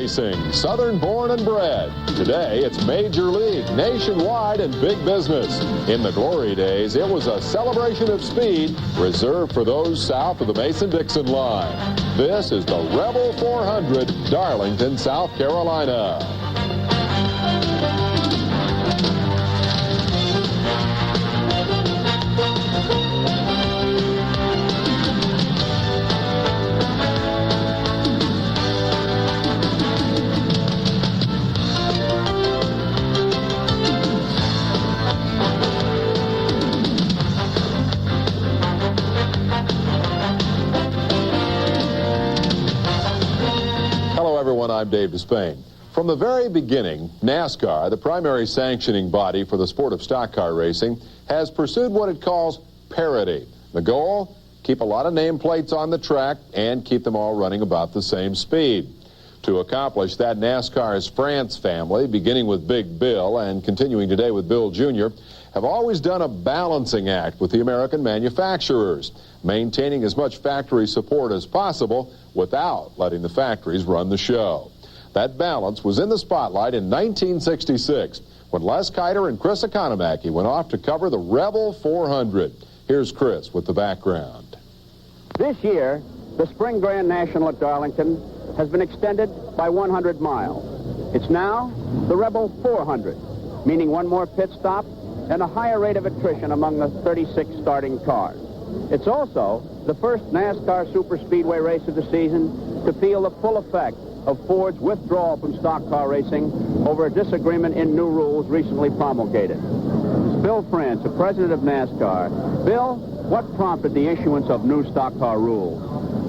Racing, Southern born and bred. Today, it's Major League, nationwide, and big business. In the glory days, it was a celebration of speed reserved for those south of the Mason-Dixon line. This is the Rebel 400, Darlington, South Carolina. I'm Dave Despain. From the very beginning, NASCAR, the primary sanctioning body for the sport of stock car racing, has pursued what it calls parity. The goal? Keep a lot of nameplates on the track and keep them all running about the same speed. To accomplish that, NASCAR's France family, beginning with Big Bill and continuing today with Bill Jr., have always done a balancing act with the American manufacturers, maintaining as much factory support as possible without letting the factories run the show. That balance was in the spotlight in 1966 when Les Kiter and Chris ECONOMAKI went off to cover the Rebel 400. Here's Chris with the background. This year, the Spring Grand National at Darlington has been extended by 100 miles. It's now the Rebel 400, meaning one more pit stop and a higher rate of attrition among the 36 starting cars. It's also the first NASCAR Superspeedway race of the season to feel the full effect of Ford's withdrawal from stock car racing over a disagreement in new rules recently promulgated. It's Bill France, the president of NASCAR. Bill, what prompted the issuance of new stock car rules?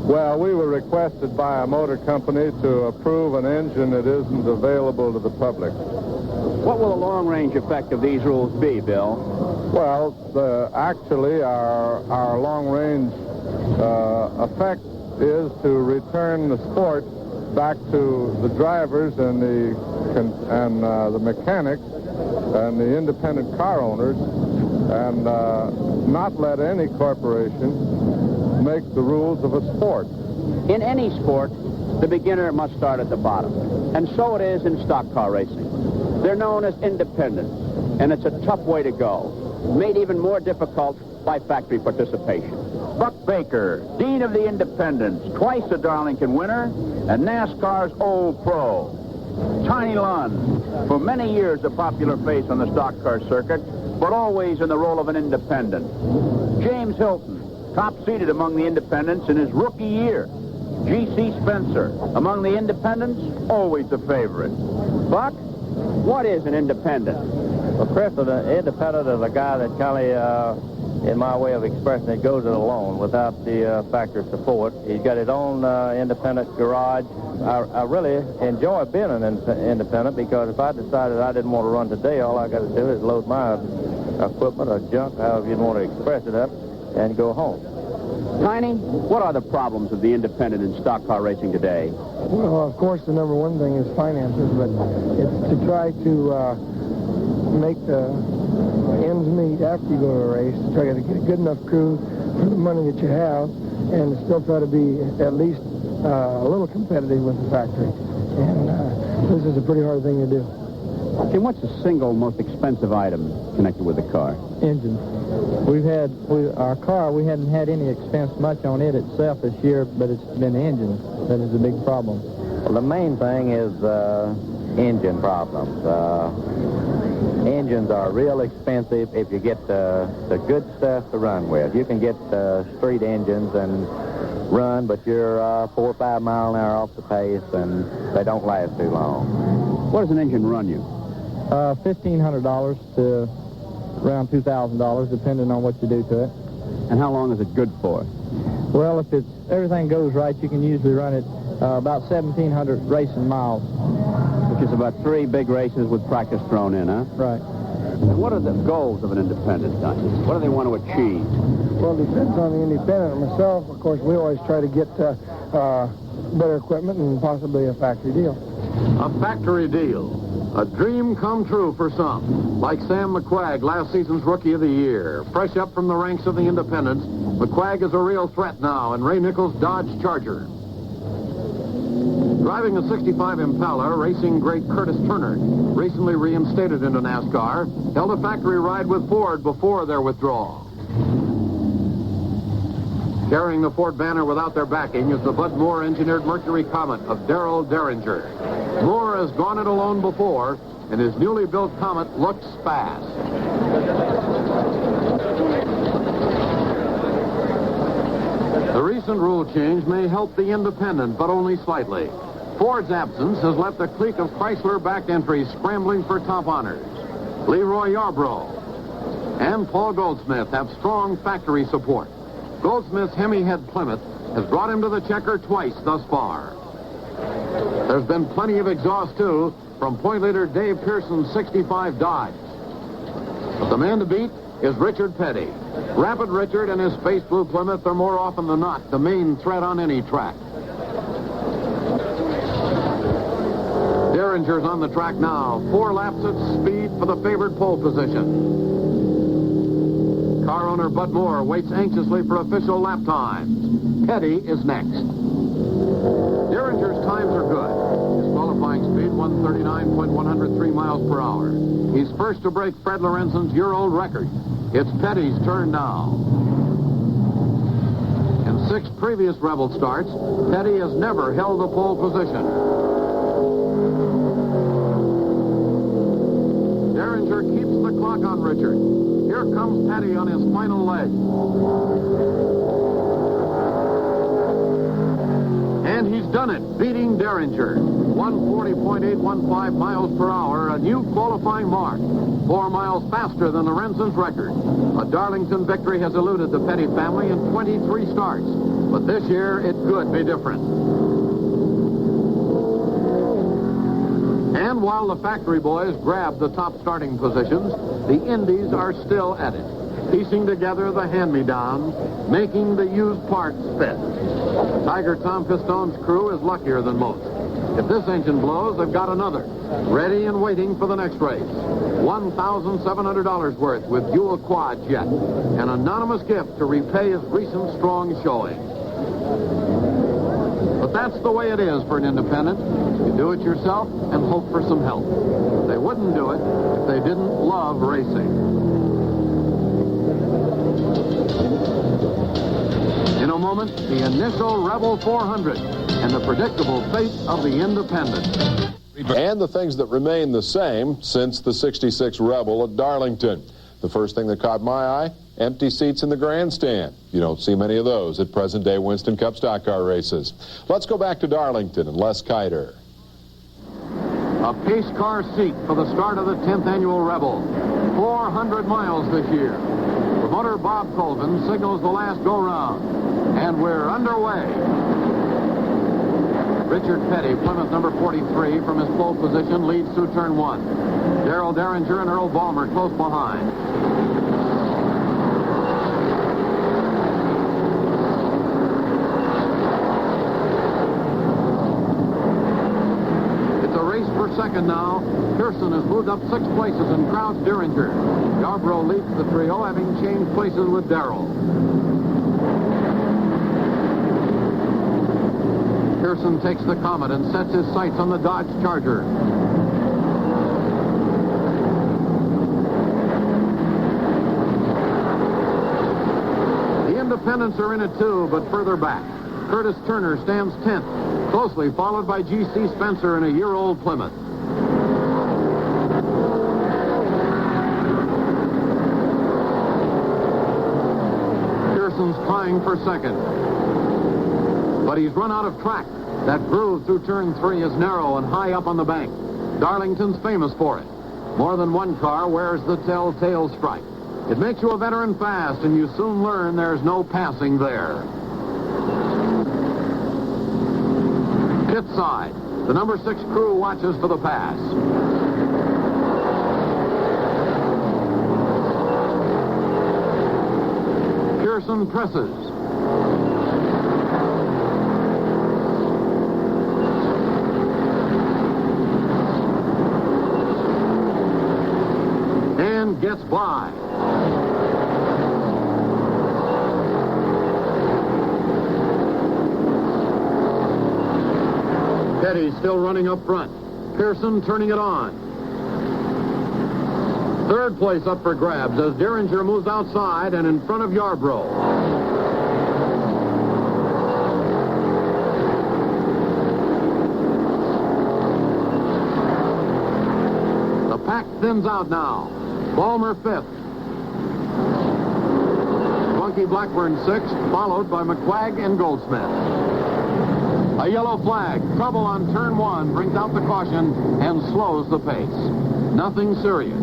Well, we were requested by a motor company to approve an engine that isn't available to the public. What will the long-range effect of these rules be, Bill? Well, actually, our long-range effect is to return the sport back to the drivers and the mechanics and the independent car owners, and not let any corporation make the rules of a sport. In any sport, the beginner must start at the bottom, and so it is in stock car racing. They're known as independents, and it's a tough way to go, made even more difficult by factory participation. Buck Baker, Dean of the Independents, twice a Darlington winner, and NASCAR's old pro. Tiny Lund, for many years a popular face on the stock car circuit, but always in the role of an independent. James Hilton, top-seeded among the independents in his rookie year. G.C. Spencer, among the independents, always a favorite. Buck, what is an independent? Well, Chris, an independent is a guy that kind of, in my way of expressing it, goes it alone without the factory support. He's got his own independent garage. I really enjoy being an independent because if I decided I didn't want to run today, all I got to do is load my equipment or junk, however you want to express it up, and go home. Tiny, what are the problems of the independent in stock car racing today? Well, of course, the number one thing is finances, but it's to try to make the ends meet after you go to a race, to try to get a good enough crew for the money that you have, and still try to be at least a little competitive with the factory. And this is a pretty hard thing to do. Tim, what's the single most expensive item connected with the car? Engine. Our car, we hadn't had any expense much on it itself this year, but it's been the engine that is a big problem. Well, the main thing is engine problems. Engines are real expensive if you get the good stuff to run with. You can get street engines and run, but you're 4 or 5 miles an hour off the pace, and they don't last too long. What does an engine run you? $1,500 to around $2,000, depending on what you do to it. And how long is it good for? Well, if everything goes right, you can usually run it about 1,700 racing miles. Which is about 3 big races with practice thrown in, huh? Right. And what are the goals of an independent, Tiny? What do they want to achieve? Well, it depends on the independent. Myself, of course, we always try to get better equipment and possibly a factory deal. A factory deal. A dream come true for some. Like Sam McQuagg, last season's Rookie of the Year. Fresh up from the ranks of the independents, McQuagg is a real threat now in Ray Nichols' Dodge Charger. Driving Driving a 65 Impala, racing great Curtis Turner, recently reinstated into NASCAR, held a factory ride with Ford before their withdrawal. Carrying the Ford banner without their backing is the Bud Moore engineered Mercury Comet of Darrell Derringer. Moore has gone it alone before, and his newly built Comet looks fast. The recent rule change may help the independent, but only slightly. Ford's absence has left a clique of Chrysler-backed entries scrambling for top honors. Leroy Yarbrough and Paul Goldsmith have strong factory support. Goldsmith's Hemi-head Plymouth has brought him to the checker twice thus far. There's been plenty of exhaust, too, from point leader Dave Pearson's 65 Dodge. But the man to beat is Richard Petty. Rapid Richard and his space blue Plymouth are more often than not the main threat on any track. Derringer's on the track now. 4 laps at speed for the favored pole position. Car owner Bud Moore waits anxiously for official lap times. Petty is next. Derringer's times are good. His qualifying speed, 139.103 miles per hour. He's first to break Fred Lorenzen's year-old record. It's Petty's turn now. In 6 previous Rebel starts, Petty has never held the pole position. Derringer keeps the clock on Richard. Here comes Petty on his final leg. And he's done it, beating Derringer. 140.815 miles per hour, a new qualifying mark. 4 miles faster than Lorenzen's record. A Darlington victory has eluded the Petty family in 23 starts. But this year, it could be different. And while the factory boys grab the top starting positions, the Indies are still at it, piecing together the hand-me-down, making the used parts fit. Tiger Tom Pistone's crew is luckier than most. If this engine blows, they've got another, ready and waiting for the next race. $1,700 worth with dual quad jet, an anonymous gift to repay his recent strong showing. But that's the way it is for an independent. You do it yourself and hope for some help. They wouldn't do it if they didn't love racing. In a moment, the initial Rebel 400 and the predictable fate of the independent. And the things that remain the same since the 66 Rebel at Darlington. The first thing that caught my eye, empty seats in the grandstand. You don't see many of those at present-day Winston Cup stock car races. Let's go back to Darlington and Les Kiter. A pace car seat for the start of the 10th annual Rebel. 400 miles this year. Promoter Bob Colvin signals the last go-round. And we're underway. Richard Petty, Plymouth number 43, from his pole position, leads through turn 1. Darrell Derringer and Earl Ballmer close behind. It's a race for second now. Pearson has moved up 6 places and crowds Derringer. Yarbrough leads the trio, having changed places with Darrell. Pearson takes the Comet and sets his sights on the Dodge Charger. The independents are in it too, but further back. Curtis Turner stands 10th, closely followed by G.C. Spencer in a year-old Plymouth. Pearson's trying for second. But he's run out of track. That groove through turn 3 is narrow and high up on the bank. Darlington's famous for it. More than one car wears the telltale stripe. It makes you a veteran fast, and you soon learn there's no passing there. Pit side. The number 6 crew watches for the pass. Pearson presses. Gets by. Petty still running up front. Pearson turning it on. Third place up for grabs as Derringer moves outside and in front of Yarbrough. Pack thins out now. Ballmer fifth. Bunky Blackburn sixth, followed by McQuagg and Goldsmith. A yellow flag. Trouble on turn one brings out the caution and slows the pace. Nothing serious.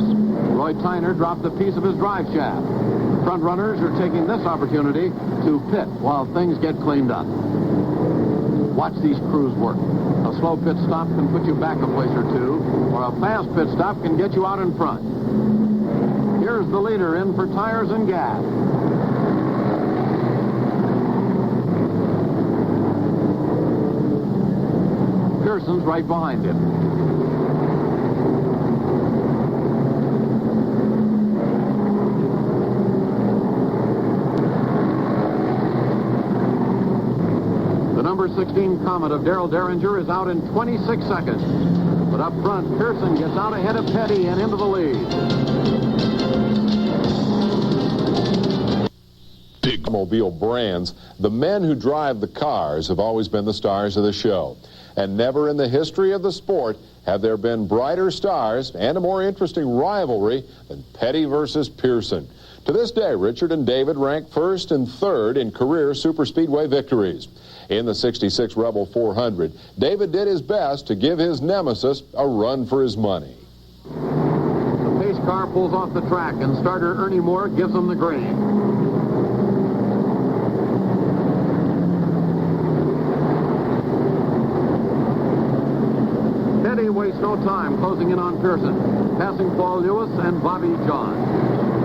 Roy Tyner dropped a piece of his drive shaft. Front runners are taking this opportunity to pit while things get cleaned up. Watch these crews work. A slow pit stop can put you back a place or two, or a fast pit stop can get you out in front. Here's the leader in for tires and gas. Pearson's right behind him. Number 16 Comet of Darrell Derringer is out in 26 seconds. But up front, Pearson gets out ahead of Petty and into the lead. Big automobile brands, the men who drive the cars have always been the stars of the show. And never in the history of the sport have there been brighter stars and a more interesting rivalry than Petty versus Pearson. To this day, Richard and David rank first and third in career superspeedway victories. In the 66 Rebel 400, David did his best to give his nemesis a run for his money. The pace car pulls off the track, and starter Ernie Moore gives him the green. Petty wastes no time closing in on Pearson, passing Paul Lewis and Bobby John.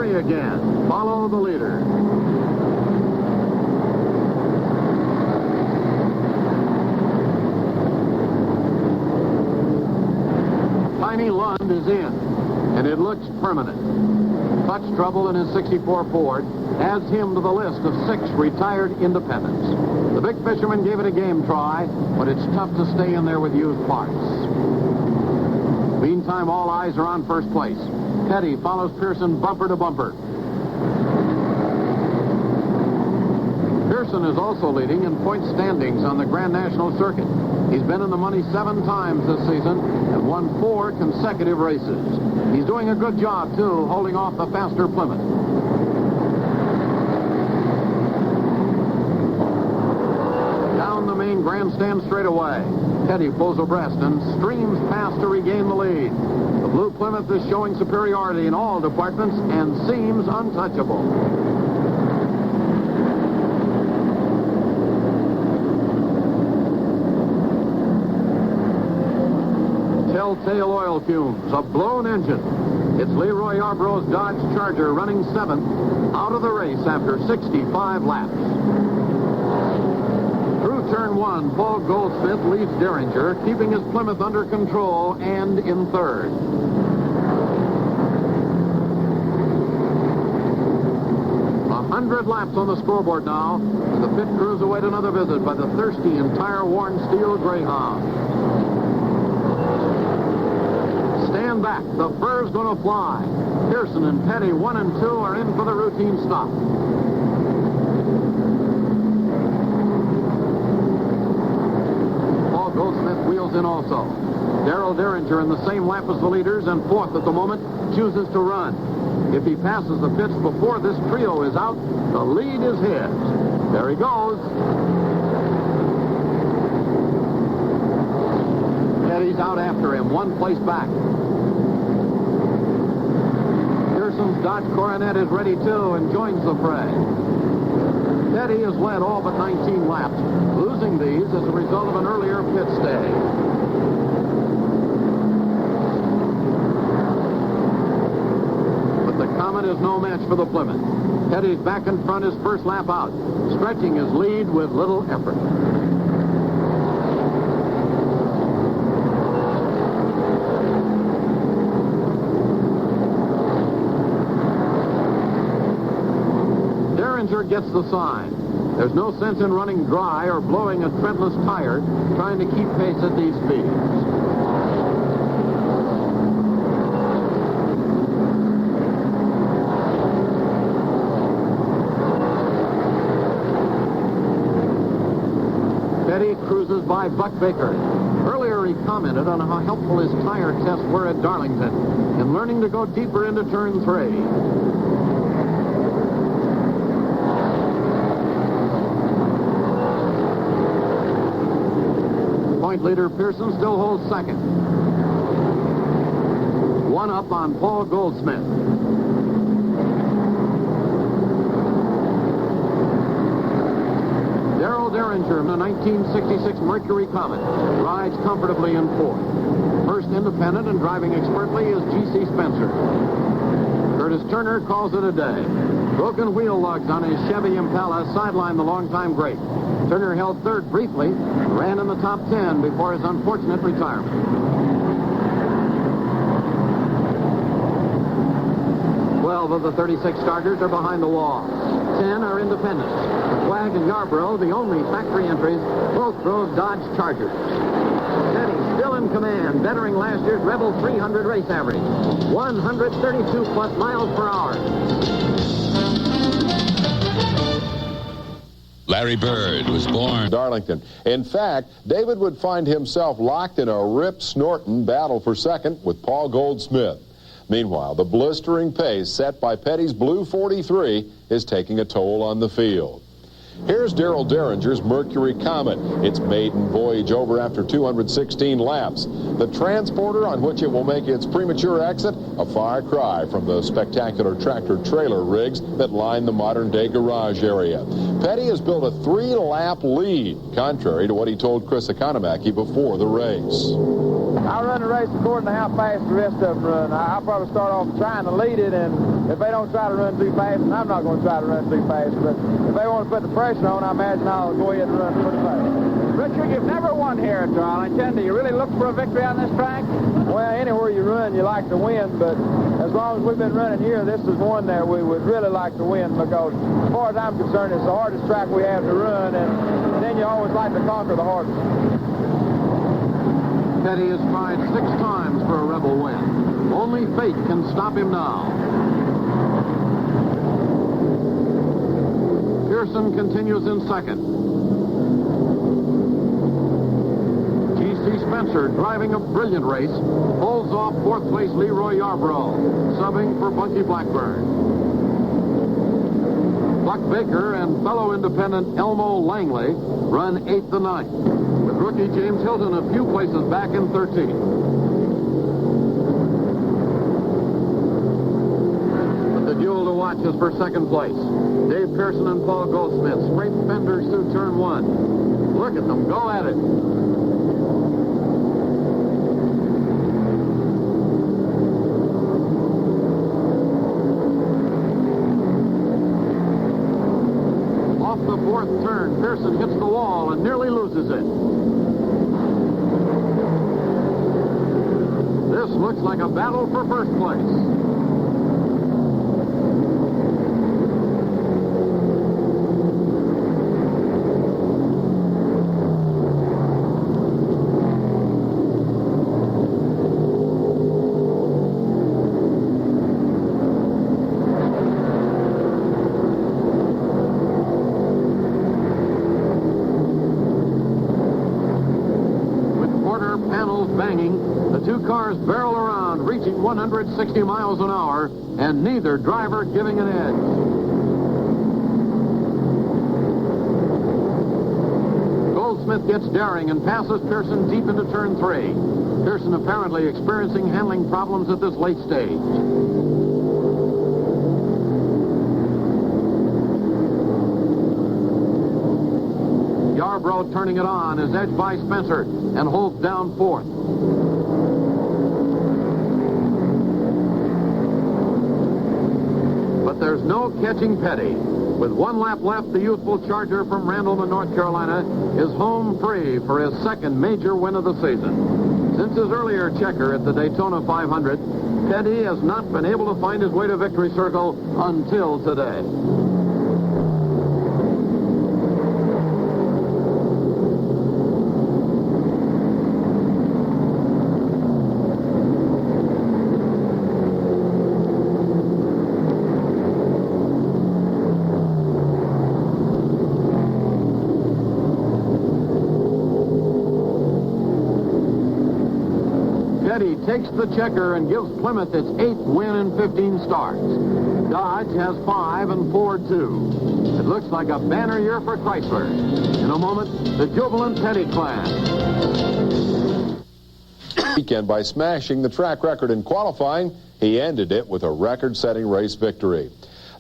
Again, follow the leader. Tiny Lund is in, and it looks permanent. Touch trouble in his 64 Ford adds him to the list of 6 retired independents. The big fisherman gave it a game try, but it's tough to stay in there with used parts. Meantime, all eyes are on first place. Petty follows Pearson bumper to bumper. Pearson is also leading in point standings on the Grand National Circuit. He's been in the money 7 times this season and won 4 consecutive races. He's doing a good job, too, holding off the faster Plymouth. Down the main grandstand straightaway. Petty pulls abreast and streams past to regain the lead. The blue Plymouth is showing superiority in all departments and seems untouchable. Telltale oil fumes, a blown engine. It's Leroy Yarbrough's Dodge Charger running 7th out of the race after 65 laps. Through turn 1, Paul Goldsmith leads Derringer, keeping his Plymouth under control and in 3rd. A 100 laps on the scoreboard now, as the pit crews await another visit by the thirsty and tire-worn steel Greyhound. Stand back, the fur's going to fly. Pearson and Petty, 1 and 2, are in for the routine stop. Paul Goldsmith wheels in also. Darrell Derringer in the same lap as the leaders and 4th at the moment, chooses to run. If he passes the pits before this trio is out, the lead is his. There he goes. Petty's out after him, 1 place back. Pearson's Dodge Coronet is ready too and joins the fray. Petty has led all but 19 laps, losing these as a result of an earlier pit stay. But the Comet is no match for the Plymouth. Petty's back in front his first lap out, stretching his lead with little effort. Derringer gets the sign. There's no sense in running dry or blowing a treadless tire trying to keep pace at these speeds. Petty cruises by Buck Baker. Earlier he commented on how helpful his tire tests were at Darlington in learning to go deeper into turn 3. Point leader Pearson still holds second. One up on Paul Goldsmith. Derringer, the 1966 Mercury Comet, rides comfortably in fourth. First independent and driving expertly is G.C. Spencer. Curtis Turner calls it a day. Broken wheel lugs on his Chevy Impala sidelined the longtime great. Turner held third briefly, ran in the top 10 before his unfortunate retirement. Twelve of the 36 starters are behind the wall. 10 are independent. Wag and Yarborough, the only factory entries, both drove Dodge Chargers. Petty still in command, bettering last year's Rebel 300 race average. 132 plus miles per hour. Larry Bird was born Darlington. In fact, David would find himself locked in a rip-snorting battle for second with Paul Goldsmith. Meanwhile, the blistering pace set by Petty's Blue 43 is taking a toll on the field. Here's Darrell Derringer's Mercury Comet, its maiden voyage over after 216 laps. The transporter on which it will make its premature exit, a far cry from the spectacular tractor-trailer rigs that line the modern-day garage area. Petty has built a 3-lap lead, contrary to what he told Chris ECONOMAKI before the race. I run the race according to how fast the rest of them run. I'll probably start off trying to lead it, and if they don't try to run too fast, then I'm not going to try to run too fast. But if they want to put the pressure on, I imagine I'll go ahead and run pretty fast. Richard, you've never won here at Darlington. Do you really look for a victory on this track? Well, anywhere you run, you like to win, but as long as we've been running here, this is one that we would really like to win, because as far as I'm concerned, it's the hardest track we have to run, and then you always like to conquer the hardest. Petty has tried 6 times for a Rebel win. Only fate can stop him now. Pearson continues in second. G.C. Spencer, driving a brilliant race, holds off 4th place Leroy Yarborough, subbing for Bunky Blackburn. Buck Baker and fellow independent Elmo Langley run 8th and 9th. With rookie James Hilton a few places back in 13th. But the duel to watch is for second place. Dave Pearson and Paul Goldsmith scrape fenders through turn 1. Look at them go at it. Off the 4th turn, Pearson hits the wall and nearly loses it. This looks like a battle for first place. The 2 cars barrel around, reaching 160 miles an hour, and neither driver giving an edge. Goldsmith gets daring and passes Pearson deep into turn 3. Pearson apparently experiencing handling problems at this late stage. Yarborough turning it on is edged by Spencer and holds down 4th. But there's no catching Petty. With 1 lap left, the youthful Charger from Randleman, North Carolina, is home free for his second major win of the season. Since his earlier checker at the Daytona 500, Petty has not been able to find his way to victory circle until today. takes the checker and gives Plymouth its 8th win in 15 starts. Dodge has 5 and Ford 2. It looks like a banner year for Chrysler. In a moment, the jubilant Petty clan. Weekend by smashing the track record in qualifying, he ended it with a record-setting race victory.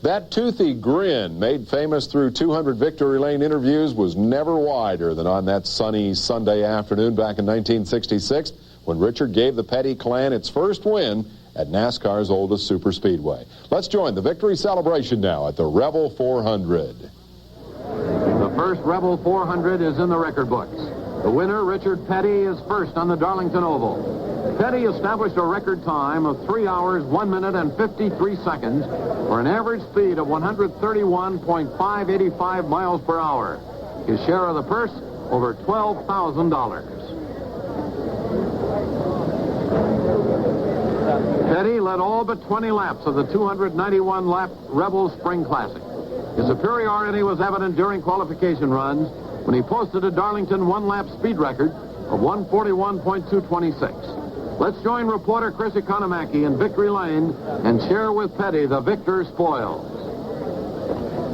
That toothy grin, made famous through 200 Victory Lane interviews, was never wider than on that sunny Sunday afternoon back in 1966 when Richard gave the Petty clan its first win at NASCAR's oldest superspeedway. Let's join the victory celebration now at the Rebel 400. The first Rebel 400 is in the record books. The winner, Richard Petty, is first on the Darlington Oval. Petty established a record time of 3 hours, 1 minute, and 53 seconds for an average speed of 131.585 miles per hour. His share of the purse, over $12,000. Petty led all but 20 laps of the 291-lap Rebel Spring Classic. His superiority was evident during qualification runs when he posted a Darlington one-lap speed record of 141.226. Let's join reporter Chris ECONOMAKI in Victory Lane and share with Petty the victor's spoils.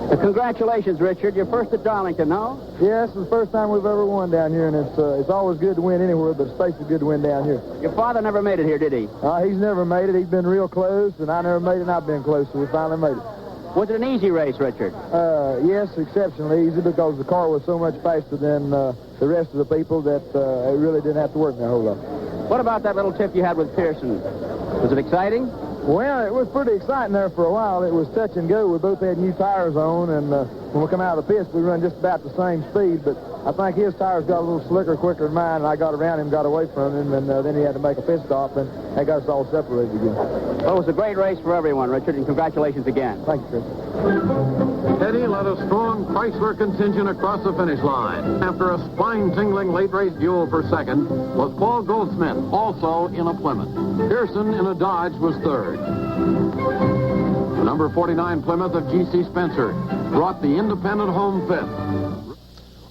Congratulations, Richard. You're first at Darlington, no? Yes, it's the first time we've ever won down here, and it's always good to win anywhere, but especially good to win down here. Your father never made it here, did he? He's never made it. He's been real close, and I never made it, and I've been close, so we finally made it. Was it an easy race, Richard? Yes, exceptionally easy because the car was so much faster than the rest of the people that it really didn't have to work a whole lot. What about that little tip you had with Pearson? Was it exciting? Well, it was pretty exciting there for a while. It was touch and go. We both had new tires on, and when we come out of the pits, we run just about the same speed, but I think his tires got a little slicker quicker than mine, and I got around him, got away from him, and then he had to make a pit stop, and that got us all separated again. Well, it was a great race for everyone, Richard, and congratulations again. Thank you, Chris. Petty led a strong Chrysler contingent across the finish line. After a spine-tingling late-race duel for second was Paul Goldsmith, also in a Plymouth. Pearson in a Dodge was third. The number 49 Plymouth of G.C. Spencer brought the independent home fifth.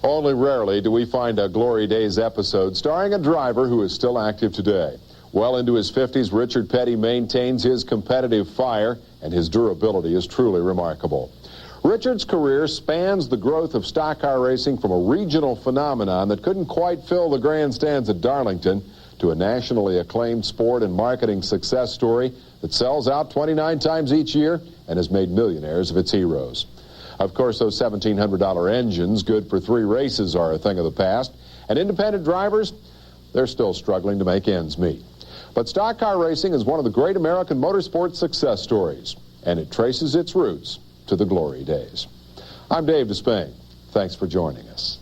Only rarely do we find a Glory Days episode starring a driver who is still active today. Well into his 50s, Richard Petty maintains his competitive fire, and his durability is truly remarkable. Richard's career spans the growth of stock car racing from a regional phenomenon that couldn't quite fill the grandstands at Darlington to a nationally acclaimed sport and marketing success story that sells out 29 times each year and has made millionaires of its heroes. Of course, those $1,700 engines, good for 3 races, are a thing of the past, and independent drivers, they're still struggling to make ends meet. But stock car racing is one of the great American motorsport success stories, and it traces its roots to the glory days. I'm Dave Despain. Thanks for joining us.